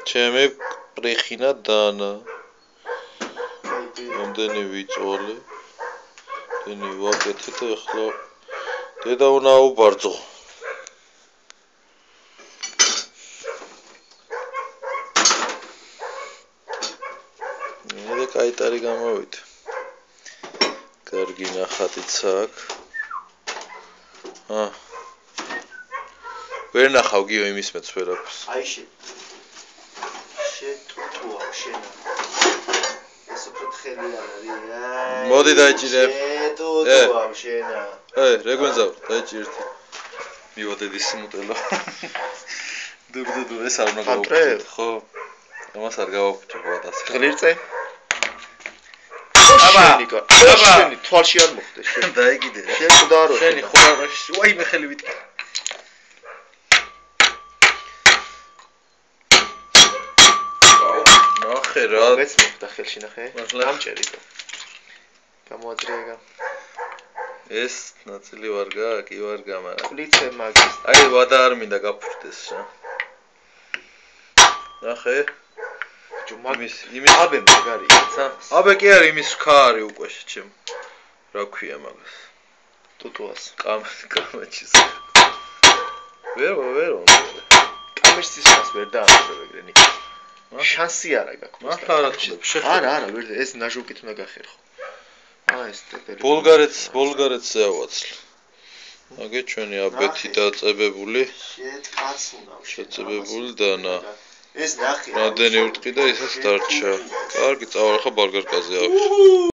ჩემი პრიხინა დანა. ამდენი ვიწოლე. დენი ვაკეთე და ახლა დედა უნდა აუბარძო. მე კაიტარი გამოვიდა. კარგი ნახატიც აქ. ვერ ნახავ გიო იმის მეც ვერაფერს. აი შეტუტუა შენა. ეს უფრო თხელი არის. მოდი დაიჭირე. შეტუტუა შენა. რეგვენზავ დაიჭირეთ. მივოდედი სიმუტელო. დუბ ეს არ უნდა გავუხდეთ, ხო? ამას არ გავაფუჭებ ვატას. ღლირწე? აბა, შენი თვალში არ მოხდე შენ. დაიგიდე. შენ ყდარო. შენი ხოლმე ვაი მე ხელი ვიტკი. ნახე რა. მეც მოხდა ხელში ნახე. გამჭერი და. გამოაძრეაგა. ეს ნაწილი ვარ გა, კი ვარ გა, მაგრამ ყლიცე მაგის. აი ვადა არ მინდა გაფუჭდეს რა. ნახე. იმის აბე მაგარია ცა აბე კი არის იმის ხა არის უკვე ჩემ რა ქვია მაგას ტუტუას კამეჩის ვერ კამეჩის ხას ვერ დაამშრევ ეგრენი შანსი არა გაქვს არა ვერ ეს ნაჟუკით უნდა გახერხო ეს ტელეფონი ბულგარეთზე ავაცლ აგე ჩვენი აბეთი დაწებებული შეწებებული დანა ეს ნახე რამდენი უტყი და ისაც დარჩა კარგი წავალ ხა ბარგარკაზე აქვს